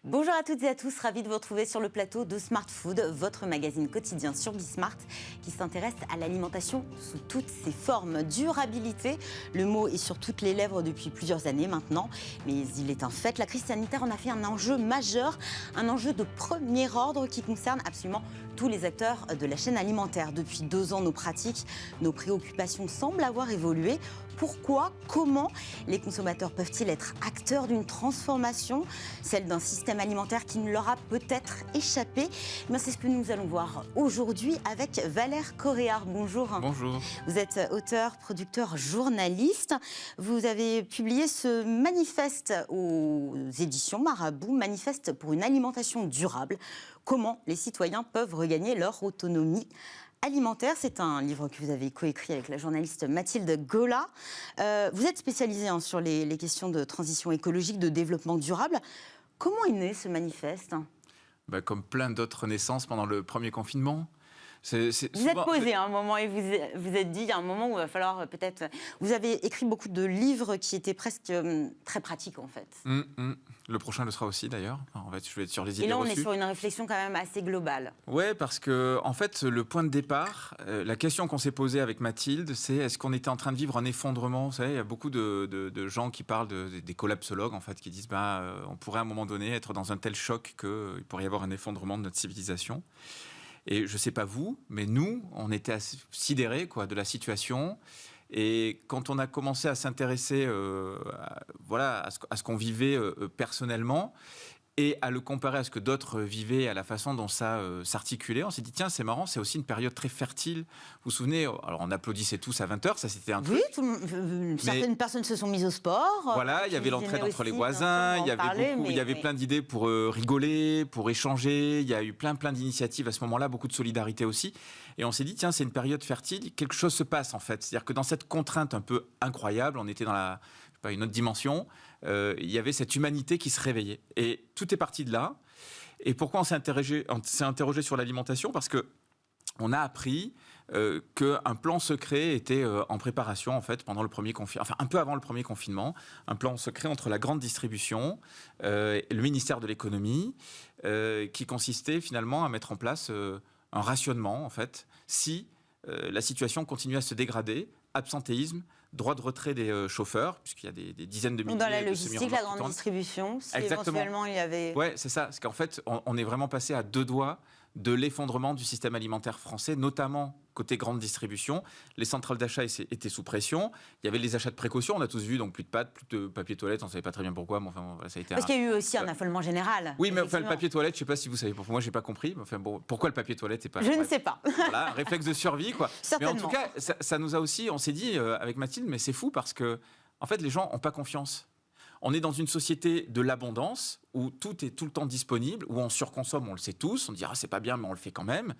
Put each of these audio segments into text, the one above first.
Bonjour à toutes et à tous, ravi de vous retrouver sur le plateau de Smart Food, votre magazine quotidien sur Bismart qui s'intéresse à l'alimentation sous toutes ses formes. Durabilité, le mot est sur toutes les lèvres depuis plusieurs années maintenant, mais il est un fait, la crise sanitaire en a fait un enjeu majeur, un enjeu de premier ordre qui concerne absolument tous les acteurs de la chaîne alimentaire. Depuis 2 ans, nos pratiques, nos préoccupations semblent avoir évolué. Pourquoi, comment les consommateurs peuvent-ils être acteurs d'une transformation, celle d'un système alimentaire qui ne leur a peut-être échappé? C'est ce que nous allons voir aujourd'hui avec Valère Coréard. Bonjour. Bonjour. Vous êtes auteur, producteur, journaliste. Vous avez publié ce manifeste aux éditions Marabout, manifeste pour une alimentation durable. Comment les citoyens peuvent regagner leur autonomie alimentaire. C'est un livre que vous avez coécrit avec la journaliste Mathilde Gola. Vous êtes spécialisée sur les questions de transition écologique, de développement durable. Comment est né ce manifeste ? Comme plein d'autres naissances pendant le premier confinement. Vous êtes posé à un moment et vous êtes dit, il y a un moment où il va falloir peut-être... Vous avez écrit beaucoup de livres qui étaient presque très pratiques en fait. Le prochain le sera aussi d'ailleurs. En fait, je vais être sur les idées reçues. Et là, on reçues. est sur une réflexion quand même assez globale. Ouais, parce que en fait, le point de départ, la question qu'on s'est posée avec Mathilde, c'est est-ce qu'on était en train de vivre un effondrement ? Vous savez, il y a beaucoup de gens qui parlent des collapsologues en fait, qui disent on pourrait à un moment donné être dans un tel choc qu'il pourrait y avoir un effondrement de notre civilisation. Et je ne sais pas vous, mais nous, on était sidérés de la situation. Et quand on a commencé à s'intéresser à ce qu'on vivait personnellement et à le comparer à ce que d'autres vivaient, à la façon dont ça s'articulait, on s'est dit, tiens, c'est marrant, c'est aussi une période très fertile. Vous vous souvenez, alors on applaudissait tous à 20h, ça c'était un truc. Oui, certaines personnes se sont mises au sport. Voilà, il y avait l'entraide entre les voisins, il y avait plein d'idées pour rigoler, pour échanger, il y a eu plein d'initiatives à ce moment-là, beaucoup de solidarité aussi. Et on s'est dit, tiens, c'est une période fertile, quelque chose se passe en fait. C'est-à-dire que dans cette contrainte un peu incroyable, on était dans une autre dimension, il y avait cette humanité qui se réveillait. Et tout est parti de là. Et pourquoi on s'est interrogé sur l'alimentation ? Parce qu'on a appris qu'un plan secret était en préparation en fait pendant le premier confinement, enfin un peu avant le premier confinement, un plan secret entre la grande distribution, le ministère de l'économie, qui consistait finalement à mettre en place un rationnement en fait si la situation continue à se dégrader, absentéisme, droit de retrait des chauffeurs, puisqu'il y a des dizaines de milliers de dans la logistique, la grande distribution, si exactement. Éventuellement il y avait... Ouais, c'est ça. C'est qu'en fait, on est vraiment passé à 2 doigts de l'effondrement du système alimentaire français, notamment côté grande distribution. Les centrales d'achat étaient sous pression. Il y avait les achats de précaution. On a tous vu, donc plus de pâtes, plus de papier toilette. On ne savait pas très bien pourquoi, mais enfin, ça a été... Parce qu'il y a eu aussi un affolement général. Oui, mais enfin, le papier toilette, je ne sais pas si vous savez. Pour moi, je n'ai pas compris. Enfin, pourquoi le papier toilette n'est pas... Je ne sais pas. Voilà, un réflexe de survie, quoi. Certainement. Mais en tout cas, ça nous a aussi... On s'est dit, avec Mathilde, mais c'est fou parce que, en fait, les gens n'ont pas confiance. On est dans une société de l'abondance où tout est tout le temps disponible, où on surconsomme, on le sait tous, on dit c'est pas bien mais on le fait quand même.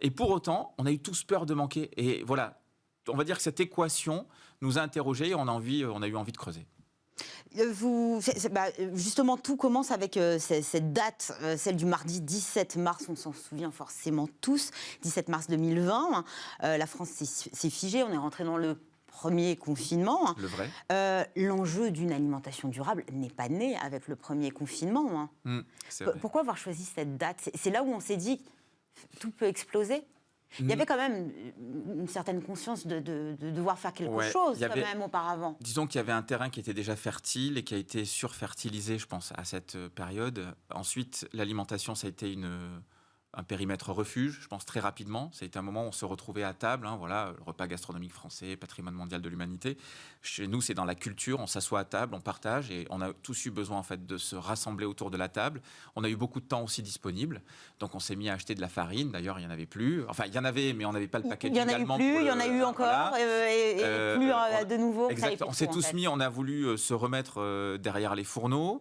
Et pour autant, on a eu tous peur de manquer. Et voilà, on va dire que cette équation nous a interrogés et on a eu envie de creuser. Justement, tout commence avec cette date, celle du mardi 17 mars, on s'en souvient forcément tous, 17 mars 2020. La France s'est figée, on est rentré dans le premier confinement. Le vrai. L'enjeu d'une alimentation durable n'est pas né avec le premier confinement. Pourquoi avoir choisi cette date ? C'est là où on s'est dit tout peut exploser. Il y avait quand même une certaine conscience de devoir faire quelque chose quand même auparavant. Disons qu'il y avait un terrain qui était déjà fertile et qui a été surfertilisé, je pense, à cette période. Ensuite, l'alimentation, ça a été un périmètre refuge, je pense très rapidement. Ça a été un moment où on se retrouvait à table, le repas gastronomique français, patrimoine mondial de l'humanité. Chez nous, c'est dans la culture, on s'assoit à table, on partage et on a tous eu besoin en fait de se rassembler autour de la table. On a eu beaucoup de temps aussi disponible, donc on s'est mis à acheter de la farine. D'ailleurs, il n'y en avait plus. Enfin, il y en avait, mais on n'avait pas le paquet. Il y en a eu plus, il y en a eu encore, et plus de nouveau. Exactement. On s'est tous mis, on a voulu se remettre derrière les fourneaux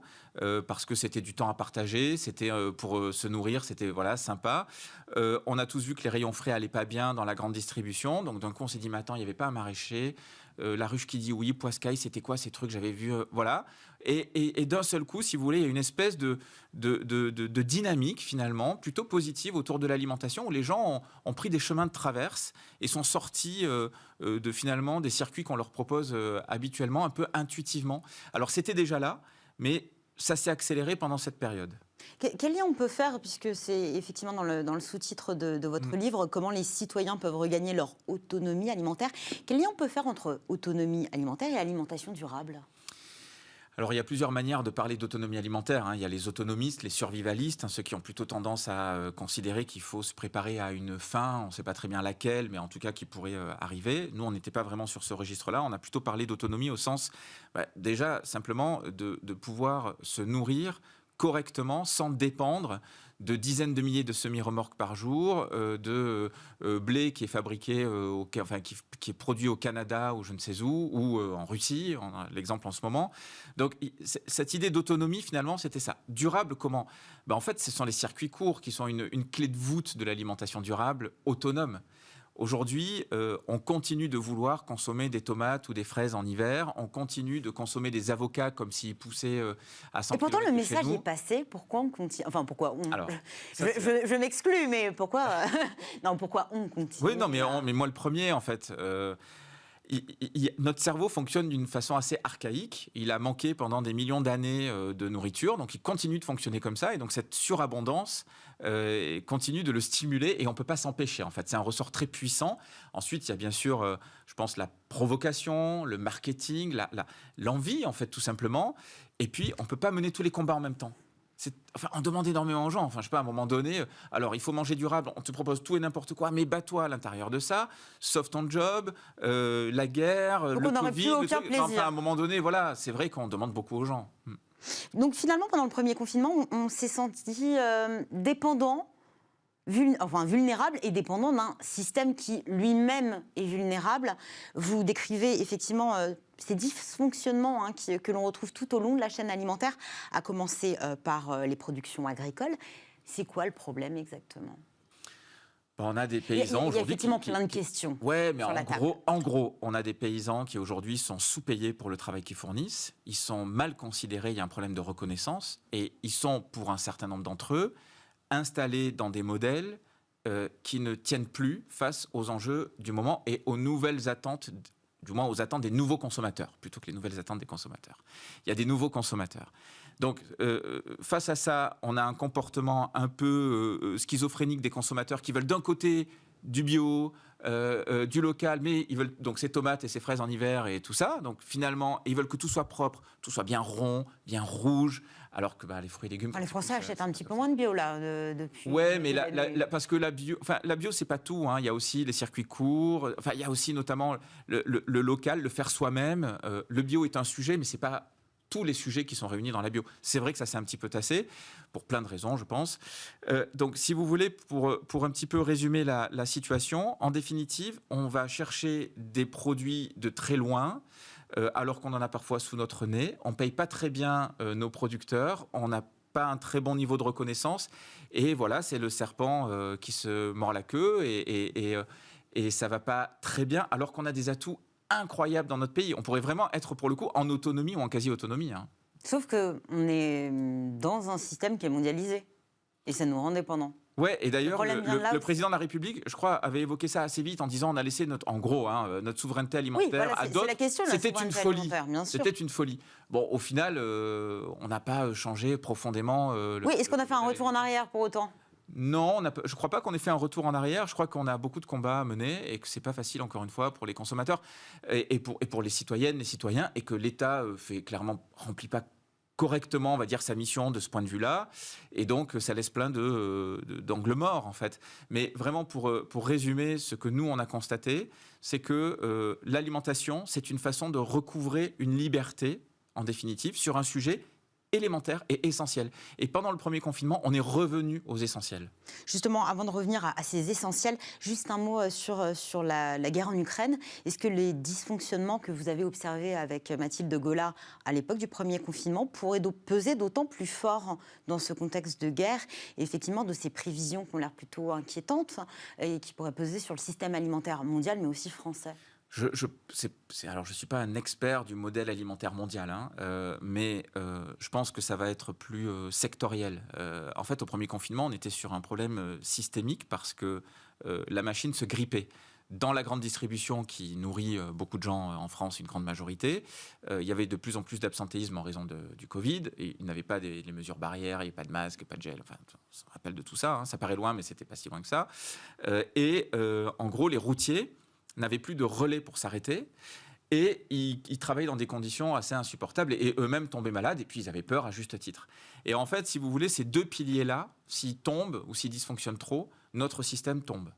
parce que c'était du temps à partager, c'était pour se nourrir, c'était sympa. On a tous vu que les rayons frais allaient pas bien dans la grande distribution, donc d'un coup on s'est dit mais attends, il n'y avait pas un maraîcher, la ruche qui dit oui, Poiscaille, c'était quoi ces trucs, j'avais vu, voilà. Et d'un seul coup, si vous voulez, il y a une espèce de dynamique finalement plutôt positive autour de l'alimentation où les gens ont pris des chemins de traverse et sont sortis de finalement des circuits qu'on leur propose habituellement, un peu intuitivement. Alors c'était déjà là, mais ça s'est accéléré pendant cette période. Quel lien on peut faire, puisque c'est effectivement dans le sous-titre de votre livre, comment les citoyens peuvent regagner leur autonomie alimentaire. Quel lien on peut faire entre autonomie alimentaire et alimentation durable ? Alors, il y a plusieurs manières de parler d'autonomie alimentaire. Il y a les autonomistes, les survivalistes, ceux qui ont plutôt tendance à considérer qu'il faut se préparer à une fin, on ne sait pas très bien laquelle, mais en tout cas qui pourrait arriver. Nous, on n'était pas vraiment sur ce registre-là. On a plutôt parlé d'autonomie au sens, déjà, simplement de pouvoir se nourrir correctement, sans dépendre de dizaines de milliers de semi-remorques par jour, de blé qui est fabriqué, qui est produit au Canada ou je ne sais où, ou en Russie, on a l'exemple en ce moment. Donc cette idée d'autonomie, finalement, c'était ça. Durable, comment ? En fait, ce sont les circuits courts qui sont une clé de voûte de l'alimentation durable autonome. Aujourd'hui, on continue de vouloir consommer des tomates ou des fraises en hiver. On continue de consommer des avocats comme s'ils poussaient à 100 km. Et pourtant, le message est passé. Pourquoi on continue ? Enfin, pourquoi on... Alors, je m'exclus, mais pourquoi non, pourquoi on continue ? Oui, non, mais moi le premier, en fait. Notre cerveau fonctionne d'une façon assez archaïque. Il a manqué pendant des millions d'années de nourriture, donc il continue de fonctionner comme ça. Et donc cette surabondance continue de le stimuler et on ne peut pas s'empêcher. En fait, c'est un ressort très puissant. Ensuite, il y a bien sûr, je pense, la provocation, le marketing, l'envie, en fait, tout simplement. Et puis, on ne peut pas mener tous les combats en même temps. On demande énormément aux gens. Je sais pas, à un moment donné, alors il faut manger durable, on te propose tout et n'importe quoi, mais bats-toi à l'intérieur de ça, sauve ton job, la guerre, donc le on n'aurait Covid. plus aucun plaisir. À un moment donné, voilà, c'est vrai qu'on demande beaucoup aux gens. Donc finalement, pendant le premier confinement, on s'est senti dépendant, vulnérable et dépendant d'un système qui lui-même est vulnérable. Vous décrivez effectivement ces dysfonctionnements que l'on retrouve tout au long de la chaîne alimentaire, à commencer par les productions agricoles. C'est quoi le problème exactement ? On a des paysans aujourd'hui. Il y a effectivement plein de questions. Ouais, mais en gros, on a des paysans qui aujourd'hui sont sous-payés pour le travail qu'ils fournissent. Ils sont mal considérés, il y a un problème de reconnaissance. Et ils sont, pour un certain nombre d'entre eux, installés dans des modèles qui ne tiennent plus face aux enjeux du moment et aux nouvelles attentes, du moins aux attentes des nouveaux consommateurs, plutôt que les nouvelles attentes des consommateurs. Il y a des nouveaux consommateurs. Donc, face à ça, on a un comportement un peu schizophrénique des consommateurs qui veulent d'un côté du bio, du local, mais ils veulent donc ces tomates et ces fraises en hiver et tout ça. Donc finalement, ils veulent que tout soit propre, tout soit bien rond, bien rouge, alors que les fruits et légumes... les Français achètent un petit peu moins de bio là depuis. Ouais, mais parce que la bio, c'est pas tout. Il y a aussi les circuits courts. Il y a aussi notamment le local, le faire soi-même. Le bio est un sujet, mais c'est pas tous les sujets qui sont réunis dans la bio. C'est vrai que ça s'est un petit peu tassé, pour plein de raisons, je pense. Donc, si vous voulez, pour un petit peu résumer la situation, en définitive, on va chercher des produits de très loin, alors qu'on en a parfois sous notre nez. On ne paye pas très bien nos producteurs, on n'a pas un très bon niveau de reconnaissance. Et voilà, c'est le serpent qui se mord la queue et ça ne va pas très bien, alors qu'on a des atouts incroyable dans notre pays. On pourrait vraiment être, pour le coup, en autonomie ou en quasi-autonomie. Sauf qu'on est dans un système qui est mondialisé. Et ça nous rend dépendants. Ouais, et d'ailleurs, le président de la République, je crois, avait évoqué ça assez vite en disant on a laissé notre souveraineté alimentaire à d'autres. C'est la question de la souveraineté alimentaire, bien sûr. C'était une folie. Bon, au final, on n'a pas changé profondément. Est-ce qu'on a fait un retour en arrière pour autant ? Non, je ne crois pas qu'on ait fait un retour en arrière. Je crois qu'on a beaucoup de combats à mener et que ce n'est pas facile, encore une fois, pour les consommateurs et pour les citoyennes, les citoyens, et que l'État remplit pas correctement, on va dire, sa mission de ce point de vue-là. Et donc, ça laisse plein d'angles morts, en fait. Mais vraiment, pour résumer, ce que nous, on a constaté, c'est que l'alimentation, c'est une façon de recouvrer une liberté, en définitive, sur un sujet élémentaire et essentiel. Et pendant le premier confinement, on est revenu aux essentiels. Justement, avant de revenir à ces essentiels, juste un mot sur la guerre en Ukraine. Est-ce que les dysfonctionnements que vous avez observés avec Mathilde Gola à l'époque du premier confinement pourraient peser d'autant plus fort dans ce contexte de guerre, et effectivement de ces prévisions qui ont l'air plutôt inquiétantes et qui pourraient peser sur le système alimentaire mondial, mais aussi français ? Alors, je ne suis pas un expert du modèle alimentaire mondial, mais je pense que ça va être plus sectoriel. En fait, au premier confinement, on était sur un problème systémique parce que la machine se grippait. Dans la grande distribution qui nourrit beaucoup de gens en France, une grande majorité, il y avait de plus en plus d'absentéisme en raison du Covid. Et ils n'avaient pas les mesures barrières, il n'y avait pas de masque, pas de gel. Enfin, on se rappelle de tout ça. Hein. Ça paraît loin, mais c'était pas si loin que ça. En gros, les routiers n'avaient plus de relais pour s'arrêter. Et ils travaillaient dans des conditions assez insupportables et eux-mêmes tombaient malades et puis ils avaient peur à juste titre. Et en fait, si vous voulez, ces deux piliers-là, s'ils tombent ou s'ils dysfonctionnent trop, notre système tombe.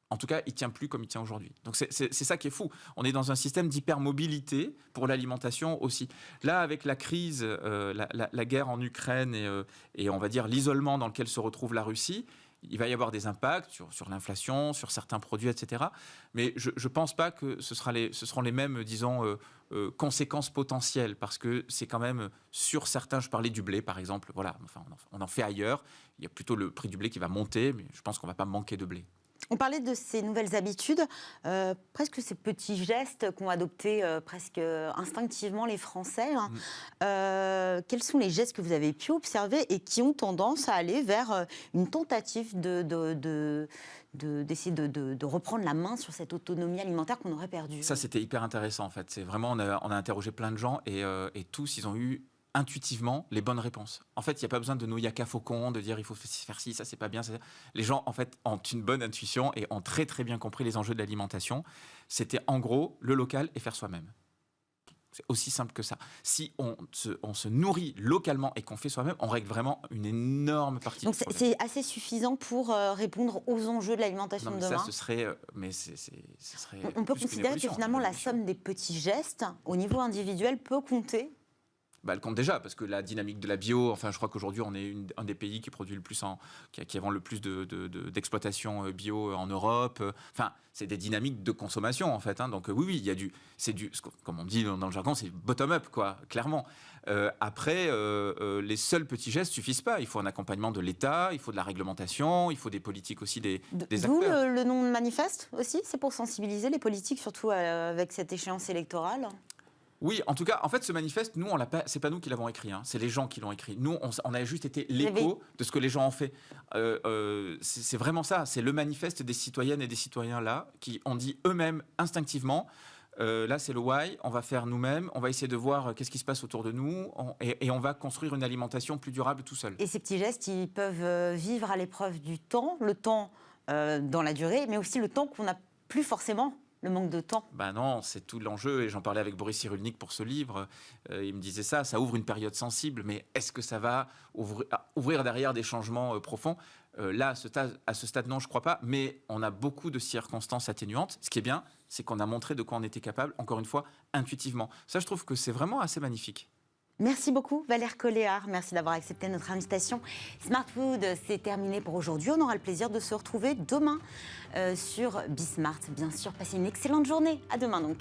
En tout cas, il ne tient plus comme il tient aujourd'hui. Donc c'est ça qui est fou. On est dans un système d'hypermobilité pour l'alimentation aussi. Là, avec la crise, la guerre en Ukraine et on va dire l'isolement dans lequel se retrouve la Russie, il va y avoir des impacts sur l'inflation, sur certains produits, etc. Mais je ne pense pas que ce seront les mêmes, disons, conséquences potentielles, parce que c'est quand même sur certains, je parlais du blé par exemple, voilà, enfin, on en fait ailleurs, il y a plutôt le prix du blé qui va monter, mais je pense qu'on ne va pas manquer de blé. On parlait de ces nouvelles habitudes, presque ces petits gestes qu'ont adoptés presque instinctivement les Français. Hein. Quels sont les gestes que vous avez pu observer et qui ont tendance à aller vers une tentative d'essayer de reprendre la main sur cette autonomie alimentaire qu'on aurait perdue? Ça, c'était hyper intéressant en fait. C'est vraiment, on a interrogé plein de gens et tous, ils ont eu intuitivement les bonnes réponses. En fait, il n'y a pas besoin de nouilles à faucon, de dire il faut faire ci, ça c'est pas bien. Les gens en fait ont une bonne intuition et ont très très bien compris les enjeux de l'alimentation. C'était en gros le local et faire soi-même. C'est aussi simple que ça. Si on se nourrit localement et qu'on fait soi-même, on règle vraiment une énorme partie. Donc c'est assez suffisant pour répondre aux enjeux de l'alimentation de demain. Ça, ce serait. On peut considérer que finalement la somme des petits gestes au niveau individuel peut compter. Elle compte déjà, parce que la dynamique de la bio, enfin, je crois qu'aujourd'hui, on est un des pays qui produit le plus, qui vend le plus d'exploitation bio en Europe. Enfin, c'est des dynamiques de consommation, en fait. Hein. Donc, oui, il y a comme on dit dans le jargon, c'est bottom-up, quoi, clairement. Après, les seuls petits gestes ne suffisent pas. Il faut un accompagnement de l'État, il faut de la réglementation, il faut des politiques aussi des acteurs. D'où le nom de manifeste aussi, c'est pour sensibiliser les politiques, surtout avec cette échéance électorale. Oui, en tout cas, en fait, ce manifeste, nous, c'est pas nous qui l'avons écrit, hein, c'est les gens qui l'ont écrit. Nous, on a juste été l'écho de ce que les gens ont fait. C'est vraiment ça, c'est le manifeste des citoyennes et des citoyens là, qui ont dit eux-mêmes instinctivement, là c'est le why, on va faire nous-mêmes, on va essayer de voir qu'est-ce qui se passe autour de nous, et on va construire une alimentation plus durable tout seul. Et ces petits gestes, ils peuvent vivre à l'épreuve du temps, le temps dans la durée, mais aussi le temps qu'on n'a plus forcément. Le manque de temps. Non, c'est tout l'enjeu. Et j'en parlais avec Boris Cyrulnik pour ce livre. Il me disait ça ouvre une période sensible, mais est-ce que ça va ouvrir derrière des changements profonds ? Là, à ce stade, non, je ne crois pas. Mais on a beaucoup de circonstances atténuantes. Ce qui est bien, c'est qu'on a montré de quoi on était capable, encore une fois, intuitivement. Ça, je trouve que c'est vraiment assez magnifique. Merci beaucoup Valère Colléard, merci d'avoir accepté notre invitation. Smart Food, c'est terminé pour aujourd'hui. On aura le plaisir de se retrouver demain sur Bismart. Bien sûr, passez une excellente journée. À demain donc.